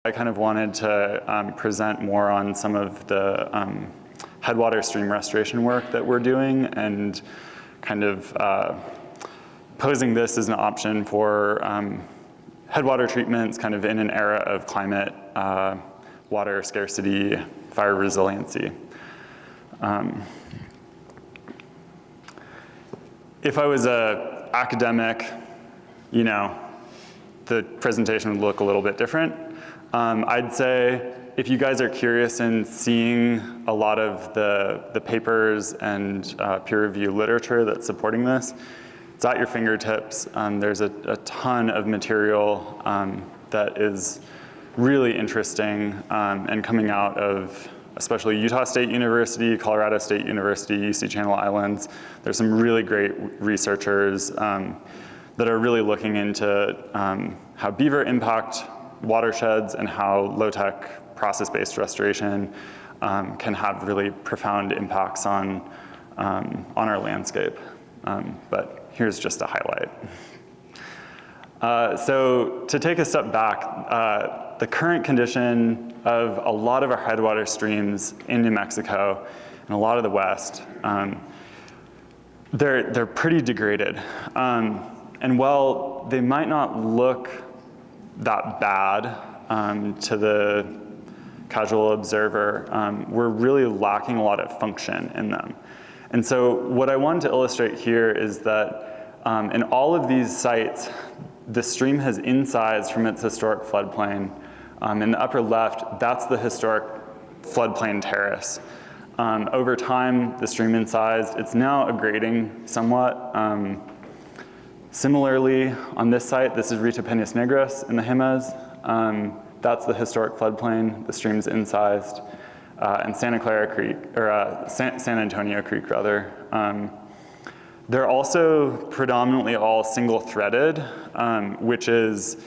I kind of wanted to present more on some of the headwater stream restoration work that we're doing, and kind of posing this as an option for headwater treatments kind of in an era of climate, water scarcity, fire resiliency. If I was an academic, you know, the presentation would look a little bit different. I'd say if you guys are curious in seeing a lot of the papers and peer review literature that's supporting this, it's at your fingertips. There's a ton of material that is really interesting and coming out of especially Utah State University, Colorado State University, UC Channel Islands. There's some really great researchers that are really looking into how beaver impact watersheds and how low-tech process-based restoration can have really profound impacts on our landscape. But here's just a highlight. So to take a step back, the current condition of a lot of our headwater streams in New Mexico and a lot of the West, they're pretty degraded. And while they might not look that bad to the casual observer, we're really lacking a lot of function in them. And so what I wanted to illustrate here is that in all of these sites, the stream has incised from its historic floodplain. In the upper left, that's the historic floodplain terrace. Over time, the stream incised. It's now aggrading somewhat. Similarly, on this site, this is Rita Peñas Negras in the Jiménez. That's the historic floodplain. The stream's incised. And Santa Clara Creek, or San Antonio Creek, rather. They're also predominantly all single-threaded, which is,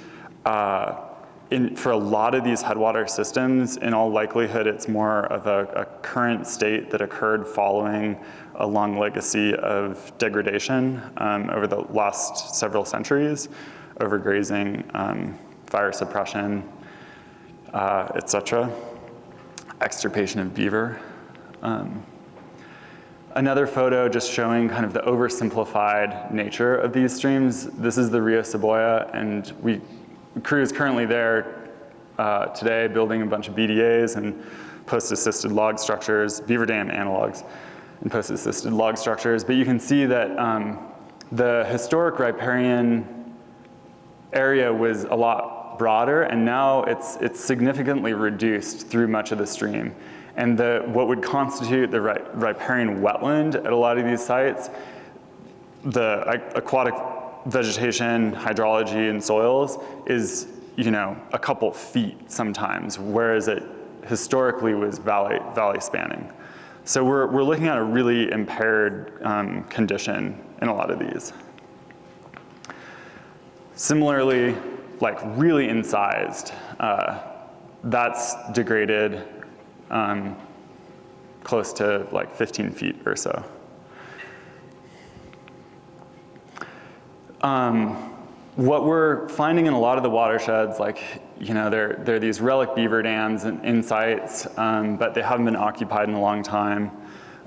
for a lot of these headwater systems, in all likelihood, it's more of a current state that occurred following a long legacy of degradation over the last several centuries, overgrazing, fire suppression, et cetera, extirpation of beaver. Another photo just showing kind of the oversimplified nature of these streams. This is the Rio Cebolla, and crew is currently there today building a bunch of BDAs and post-assisted log structures, beaver dam analogs and post-assisted log structures. But you can see that the historic riparian area was a lot broader, and now it's significantly reduced through much of the stream. And what would constitute the riparian wetland at a lot of these sites, the aquatic vegetation, hydrology, and soils is, you know, a couple feet sometimes, whereas it historically was valley spanning. So we're looking at a really impaired condition in a lot of these. Similarly, like really incised, that's degraded close to like 15 feet or so. What we're finding in a lot of the watersheds, like, you know, there are these relic beaver dams in sites, but they haven't been occupied in a long time.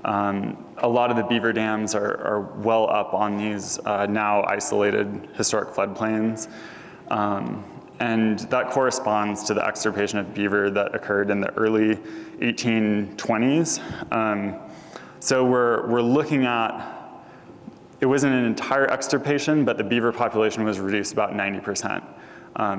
A lot of the beaver dams are well up on these now isolated historic floodplains. And that corresponds to the extirpation of beaver that occurred in the early 1820s. So we're looking at, it wasn't an entire extirpation, but the beaver population was reduced about 90%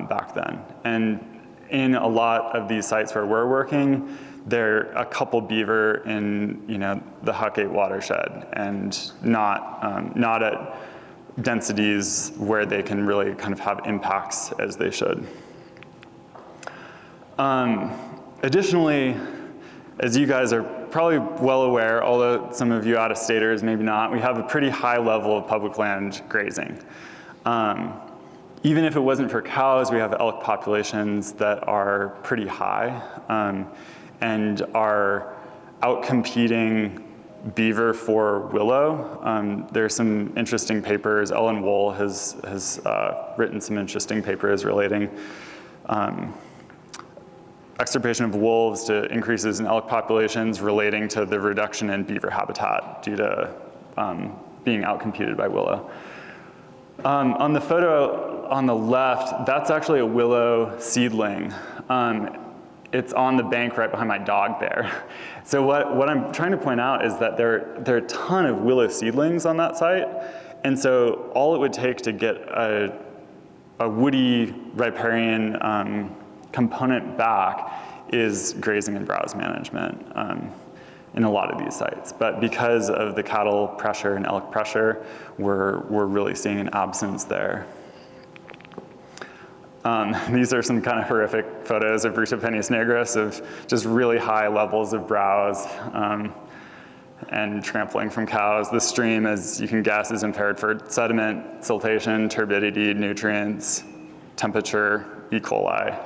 back then. And in a lot of these sites where we're working, there are a couple beaver in, you know, the Huck 8 watershed, and not at densities where they can really kind of have impacts as they should. Additionally, as you guys are probably well aware, although some of you out-of-staters maybe not, we have a pretty high level of public land grazing. Even if it wasn't for cows, we have elk populations that are pretty high and are outcompeting beaver for willow. There's some interesting papers. Ellen Wool has written some interesting papers relating extirpation of wolves to increases in elk populations relating to the reduction in beaver habitat due to being outcompeted by willow. On the photo on the left, that's actually a willow seedling. It's on the bank right behind my dog there. So what I'm trying to point out is that there are a ton of willow seedlings on that site. And so all it would take to get a woody riparian component back is grazing and browse management in a lot of these sites. But because of the cattle pressure and elk pressure, we're really seeing an absence there. These are some kind of horrific photos of Rutepenis nigris of just really high levels of browse and trampling from cows. The stream, as you can guess, is impaired for sediment, siltation, turbidity, nutrients, temperature, E. coli.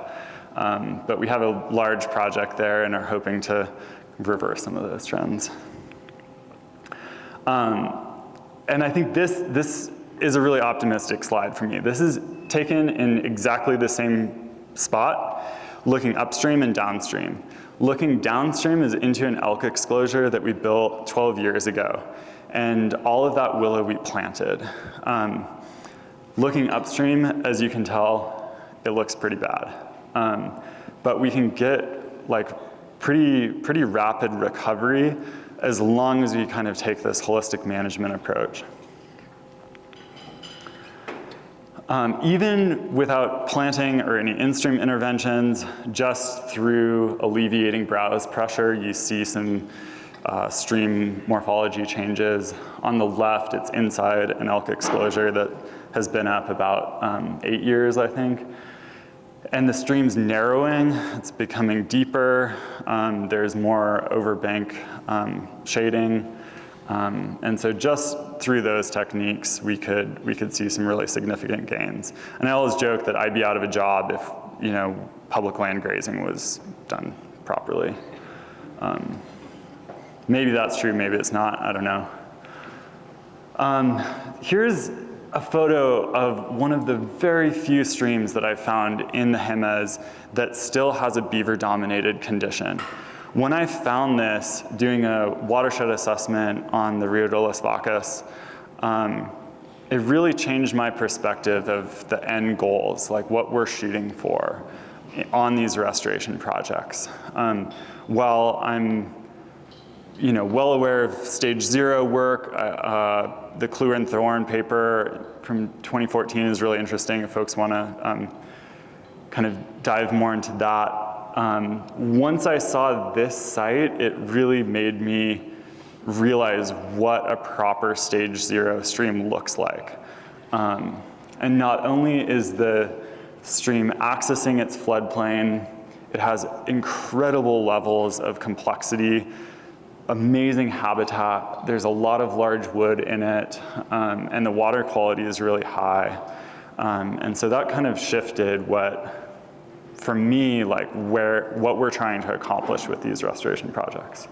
But we have a large project there and are hoping to reverse some of those trends. And I think this is a really optimistic slide for me. This is taken in exactly the same spot, looking upstream and downstream. Looking downstream is into an elk exclosure that we built 12 years ago. And all of that willow we planted. Looking upstream, as you can tell, it looks pretty bad. But we can get like pretty rapid recovery as long as we kind of take this holistic management approach. Even without planting or any in-stream interventions, just through alleviating browse pressure, you see some stream morphology changes. On the left, it's inside an elk exclosure that has been up about 8 years, I think. And the stream's narrowing, it's becoming deeper. There's more overbank shading. And so just through those techniques, we could see some really significant gains. And I always joke that I'd be out of a job if public land grazing was done properly. Maybe that's true, maybe it's not, I don't know. Here's a photo of one of the very few streams that I found in the Jemez that still has a beaver-dominated condition. When I found this doing a watershed assessment on the Rio de las Vacas, it really changed my perspective of the end goals, like what we're shooting for on these restoration projects. While I'm well aware of stage 0 work, the Kluwer and Thorne paper from 2014 is really interesting if folks want to kind of dive more into that. Once I saw this site, it really made me realize what a proper stage 0 stream looks like. And not only is the stream accessing its floodplain, it has incredible levels of complexity, amazing habitat. There's a lot of large wood in it, and the water quality is really high. And so that kind of shifted for me, what we're trying to accomplish with these restoration projects.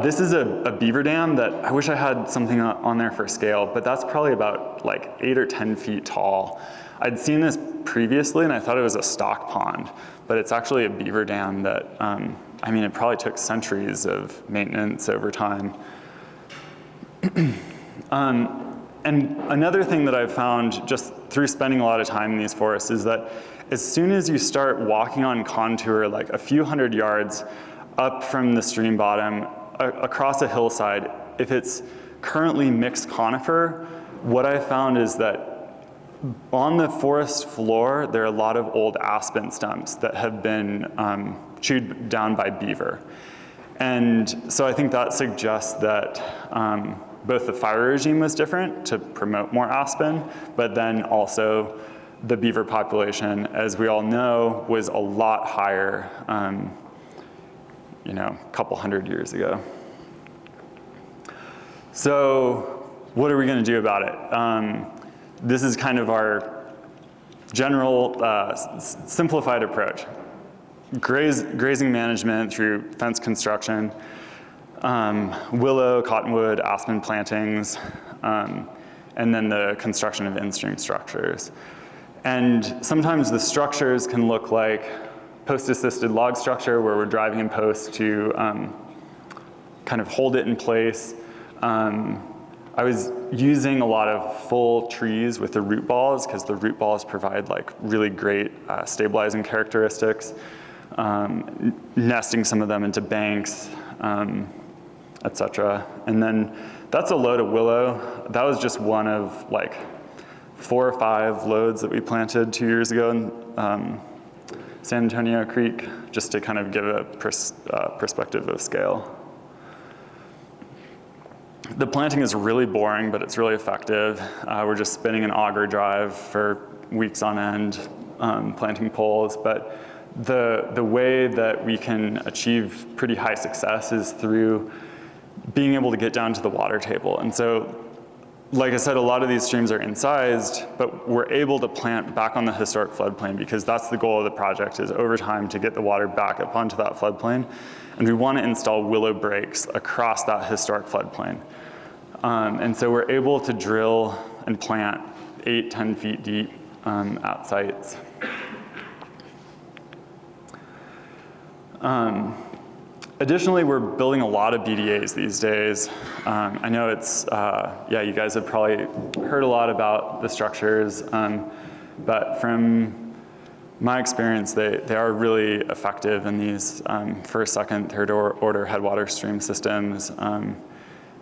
This is a beaver dam that I wish I had something on there for scale, but that's probably about 8 or 10 feet tall. I'd seen this previously and I thought it was a stock pond, but it's actually a beaver dam that, it probably took centuries of maintenance over time. And another thing that I've found just through spending a lot of time in these forests is that as soon as you start walking on contour a few hundred yards up from the stream bottom across a hillside, if it's currently mixed conifer, what I found is that on the forest floor, there are a lot of old aspen stumps that have been chewed down by beaver. And so I think that suggests that both the fire regime was different to promote more aspen, but then also the beaver population, as we all know, was a lot higher a couple hundred years ago. So what are we going to do about it? This is kind of our general simplified approach. Grazing management through fence construction, willow, cottonwood, aspen plantings, and then the construction of in-stream structures. And sometimes the structures can look like post-assisted log structure where we're driving in post to kind of hold it in place. I was using a lot of full trees with the root balls because the root balls provide like really great stabilizing characteristics, nesting some of them into banks, etc. And then that's a load of willow. That was just one of like 4 or 5 loads that we planted 2 years ago in San Antonio Creek, just to kind of give a perspective of scale. The planting is really boring, but it's really effective. We're just spinning an auger drive for weeks on end, planting poles. But the way that we can achieve pretty high success is through being able to get down to the water table. And so, like I said, a lot of these streams are incised, but we're able to plant back on the historic floodplain because that's the goal of the project, is over time to get the water back up onto that floodplain. And we want to install willow breaks across that historic floodplain. And so we're able to drill and plant 8, 10 feet deep at sites. Additionally, we're building a lot of BDAs these days. I know it's, yeah, you guys have probably heard a lot about the structures, but from my experience, they are really effective in these first, second, third order headwater stream systems.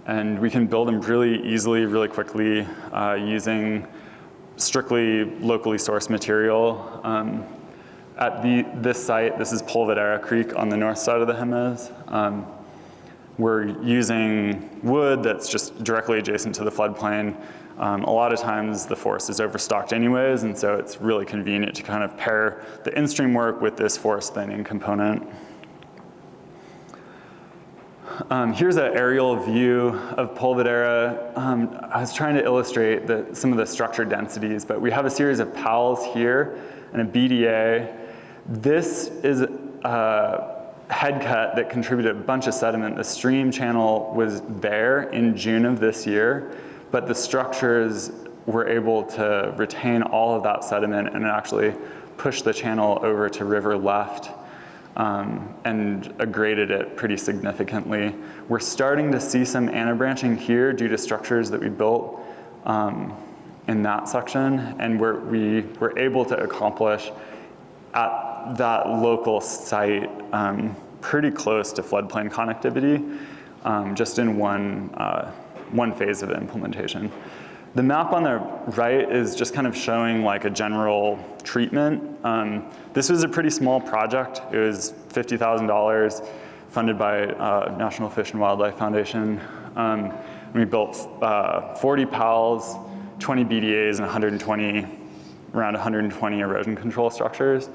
And we can build them really easily, really quickly, using strictly locally sourced material. At this site, this is Polvidera Creek on the north side of the Jemez. We're using wood that's just directly adjacent to the floodplain. A lot of times the forest is overstocked anyways, and so it's really convenient to kind of pair the in-stream work with this forest thinning component. Here's an aerial view of Polvidera. I was trying to illustrate some of the structure densities, but we have a series of pals here and a BDA. This is a head cut that contributed a bunch of sediment. The stream channel was there in June of this year, but the structures were able to retain all of that sediment and actually push the channel over to river left. And graded it pretty significantly. We're starting to see some anabranching here due to structures that we built in that section, and we were able to accomplish at that local site pretty close to floodplain connectivity, just in one phase of implementation. The map on the right is just kind of showing like a general treatment. This was a pretty small project. It was $50,000, funded by National Fish and Wildlife Foundation. We built 40 PALs, 20 BDAs, and around 120 erosion control structures.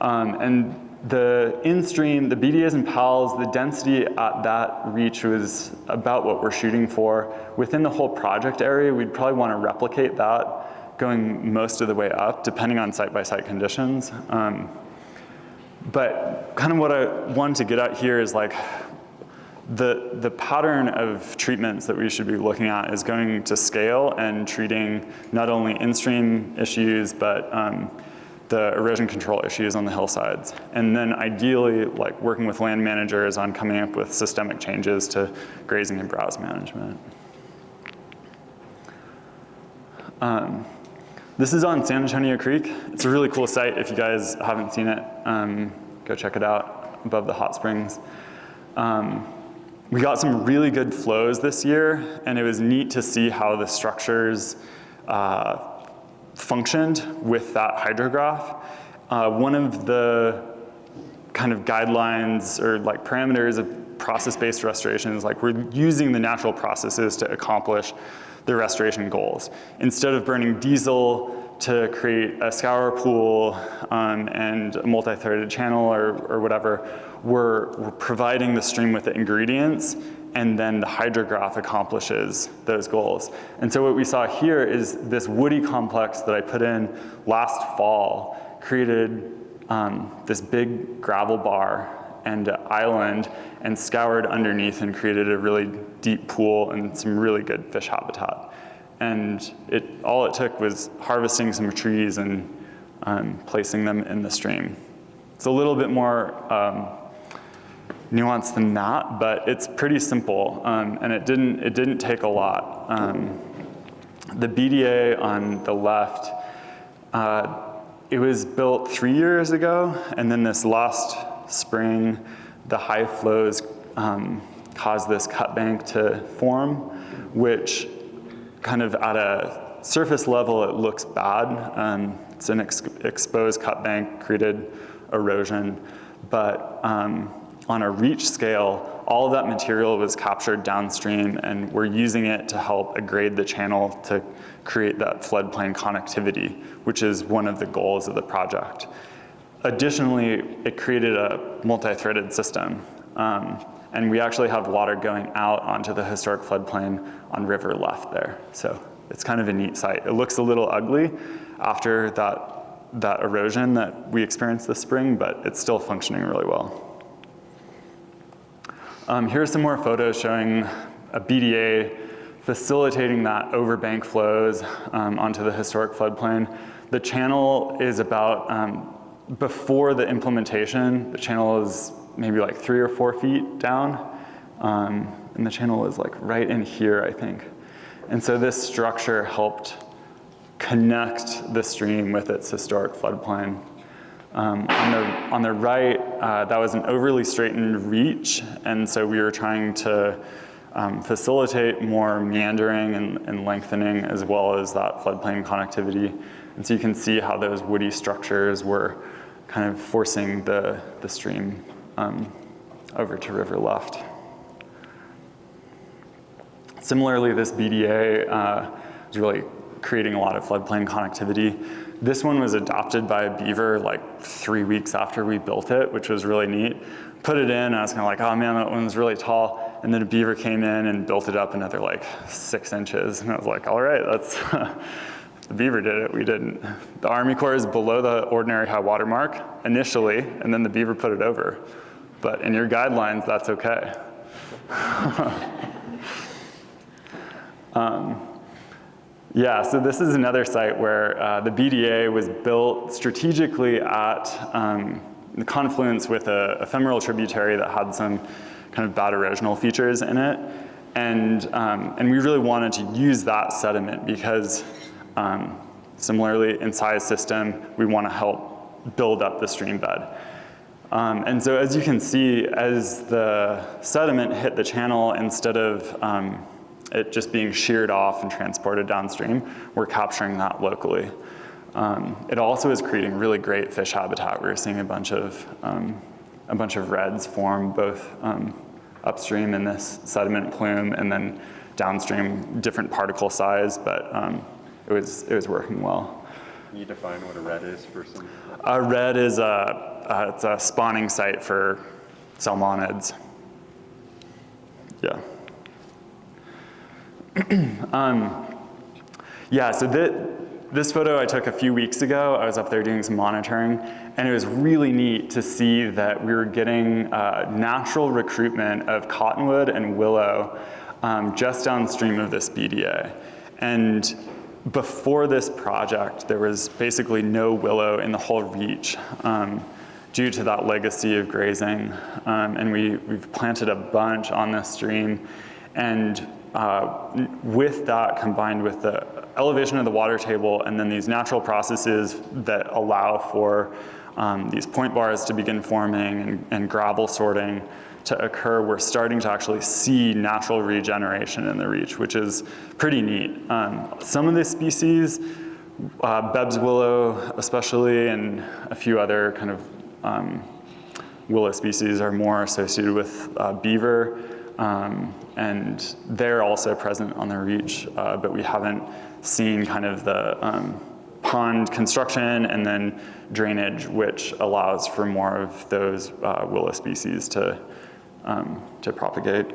And the in-stream, the BDAs and PALs, the density at that reach was about what we're shooting for. Within the whole project area, we'd probably want to replicate that, going most of the way up, depending on site-by-site conditions. But kind of what I wanted to get at here is like the pattern of treatments that we should be looking at is going to scale and treating not only in-stream issues, but the erosion control issues on the hillsides. And then ideally, like working with land managers on coming up with systemic changes to grazing and browse management. This is on San Antonio Creek. It's a really cool site. If you guys haven't seen it, go check it out above the hot springs. We got some really good flows this year, and it was neat to see how the structures functioned with that hydrograph. One of the kind of guidelines or like parameters of process-based restoration is like we're using the natural processes to accomplish the restoration goals. Instead of burning diesel to create a scour pool and a multi-threaded channel or whatever, we're providing the stream with the ingredients, and then the hydrograph accomplishes those goals. And so what we saw here is this woody complex that I put in last fall created this big gravel bar and island and scoured underneath and created a really deep pool and some really good fish habitat. And all it took was harvesting some trees and placing them in the stream. It's a little bit more nuanced than that, but it's pretty simple, and it didn't take a lot. The BDA on the left, it was built 3 years ago, and then this last spring, the high flows caused this cut bank to form, which kind of at a surface level, it looks bad. It's an exposed cut bank, created erosion, but on a reach scale, all of that material was captured downstream, and we're using it to help agrade the channel to create that floodplain connectivity, which is one of the goals of the project. Additionally, it created a multi-threaded system, and we actually have water going out onto the historic floodplain on river left there. So it's kind of a neat site. It looks a little ugly after that erosion that we experienced this spring, but it's still functioning really well. Here's some more photos showing a BDA facilitating that overbank flows onto the historic floodplain. The channel is about, before the implementation, the channel is maybe like 3 or 4 feet down, and the channel is like right in here, I think. And so this structure helped connect the stream with its historic floodplain. On the right, that was an overly straightened reach, and so we were trying to facilitate more meandering and lengthening, as well as that floodplain connectivity. And so you can see how those woody structures were kind of forcing the stream over to river left. Similarly, this BDA was really creating a lot of floodplain connectivity. This one was adopted by a beaver like 3 weeks after we built it, which was really neat. Put it in, I was kind of like, oh man, that one's really tall. And then a beaver came in and built it up another like 6 inches. And I was like, all right, that's, the beaver did it, we didn't. The Army Corps is below the ordinary high water mark initially, and then the beaver put it over. But in your guidelines, that's okay. Yeah, so this is another site where the BDA was built strategically at the confluence with a ephemeral tributary that had some kind of bad erosional features in it. And we really wanted to use that sediment because similarly in size system, we want to help build up the stream bed. And so as you can see, as the sediment hit the channel, instead of it just being sheared off and transported downstream, we're capturing that locally. It also is creating really great fish habitat. We're seeing a bunch of reds form both upstream in this sediment plume and then downstream, different particle size, but it was working well. Can you define what a red is for some? A red is it's a spawning site for salmonids. Yeah. Yeah, so this photo I took a few weeks ago. I was up there doing some monitoring, and it was really neat to see that we were getting natural recruitment of cottonwood and willow just downstream of this BDA. And before this project, there was basically no willow in the whole reach due to that legacy of grazing. And we've planted a bunch on this stream, and with that, combined with the elevation of the water table and then these natural processes that allow for these point bars to begin forming and gravel sorting to occur, we're starting to actually see natural regeneration in the reach, which is pretty neat. Some of the species, Bebb's willow especially, and a few other kind of willow species are more associated with beaver. And they're also present on the reach, but we haven't seen kind of the pond construction and then drainage, which allows for more of those willow species to propagate.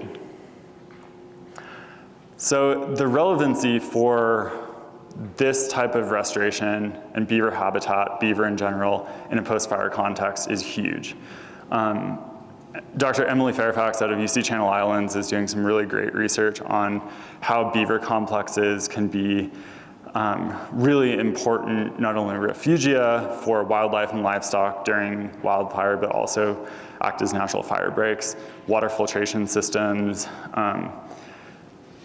So the relevancy for this type of restoration and beaver habitat, beaver in general, in a post-fire context is huge. Dr. Emily Fairfax out of UC Channel Islands is doing some really great research on how beaver complexes can be really important not only refugia for wildlife and livestock during wildfire, but also act as natural fire breaks, water filtration systems.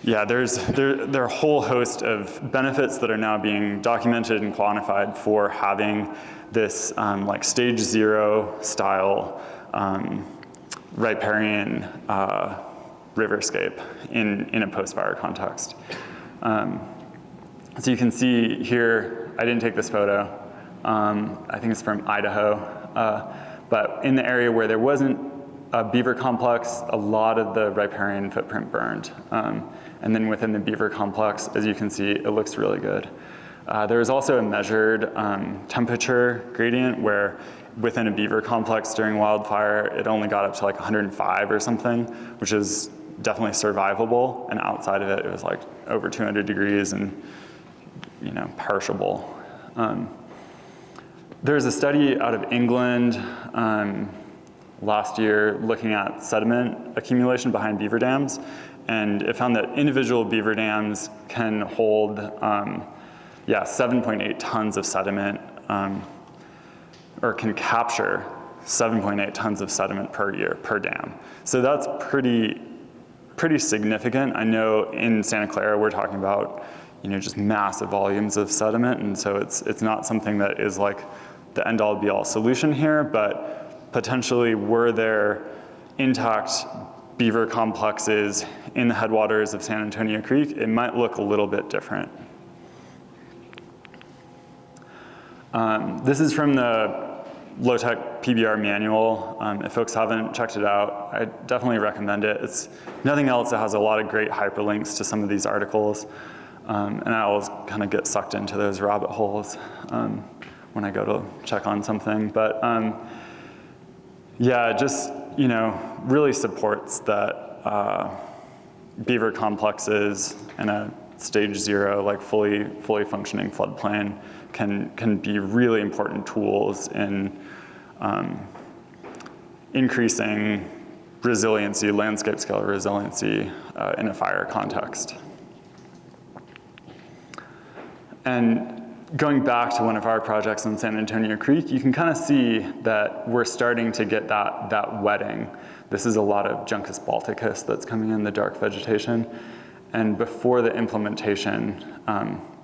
Yeah, there are a whole host of benefits that are now being documented and quantified for having this like stage 0 style riparian riverscape in a post-fire context. So you can see here, I didn't take this photo. I think it's from Idaho. But in the area where there wasn't a beaver complex, a lot of the riparian footprint burned. And then within the beaver complex, as you can see, it looks really good. There was also a measured temperature gradient where within a beaver complex during wildfire, it only got up to like 105 or something, which is definitely survivable. And outside of it, it was like over 200 degrees and perishable. There's a study out of England last year looking at sediment accumulation behind beaver dams, and it found that individual beaver dams can hold 7.8 tons of sediment, or can capture 7.8 tons of sediment per year per dam. So that's pretty significant. I know in Santa Clara we're talking about just massive volumes of sediment, and so it's not something that is like the end-all be-all solution here, but potentially were there intact beaver complexes in the headwaters of San Antonio Creek, it might look a little bit different. This is from the low-tech PBR manual. If folks haven't checked it out, I definitely recommend it. It's nothing else, it has a lot of great hyperlinks to some of these articles. And I always kind of get sucked into those rabbit holes when I go to check on something. But yeah, just really supports that beaver complexes in a stage 0, like fully functioning floodplain, can be really important tools in increasing resiliency, landscape scale resiliency in a fire context. And going back to one of our projects on San Antonio Creek, you can kind of see that we're starting to get that wetting. This is a lot of Juncus balticus that's coming in, the dark vegetation. And before the implementation,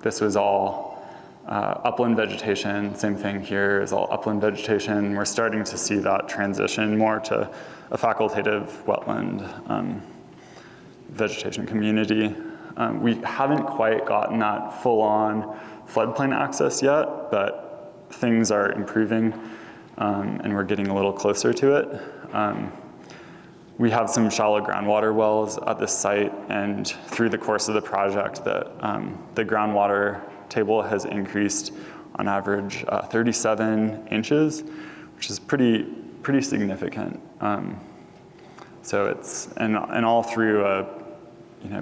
this was all upland vegetation. Same thing here is all upland vegetation. We're starting to see that transition more to a facultative wetland vegetation community. We haven't quite gotten that full-on floodplain access yet, but things are improving and we're getting a little closer to it. We have some shallow groundwater wells at this site, and through the course of the project, the groundwater table has increased on average 37 inches, which is pretty significant. So it's, and all through a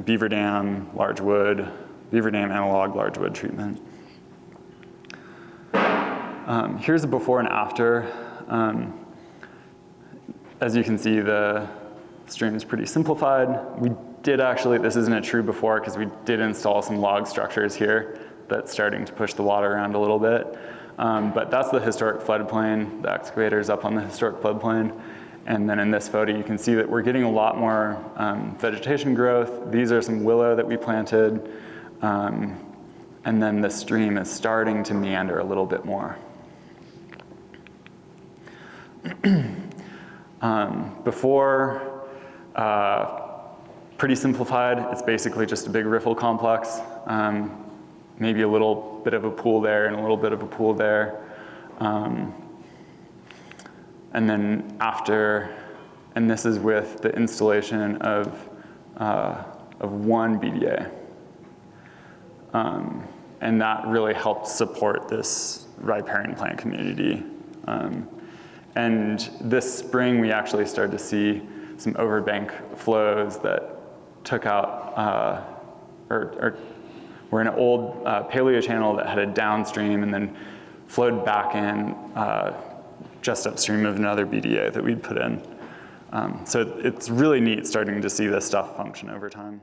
beaver dam, large wood, beaver dam analog, large wood treatment. Here's a before and after. As you can see, the stream is pretty simplified. We did actually, this isn't a true before because we did install some log structures here that's starting to push the water around a little bit. But that's the historic floodplain. The excavator's up on the historic floodplain. And then in this photo, you can see that we're getting a lot more vegetation growth. These are some willow that we planted. And then the stream is starting to meander a little bit more. Before, pretty simplified. It's basically just a big riffle complex. Maybe a little bit of a pool there and a little bit of a pool there. And then after, and this is with the installation of one BDA. And that really helped support this riparian plant community. And this spring, we actually started to see some overbank flows that took out, or were in an old paleo channel that had a downstream and then flowed back in just upstream of another BDA that we'd put in. So it's really neat starting to see this stuff function over time.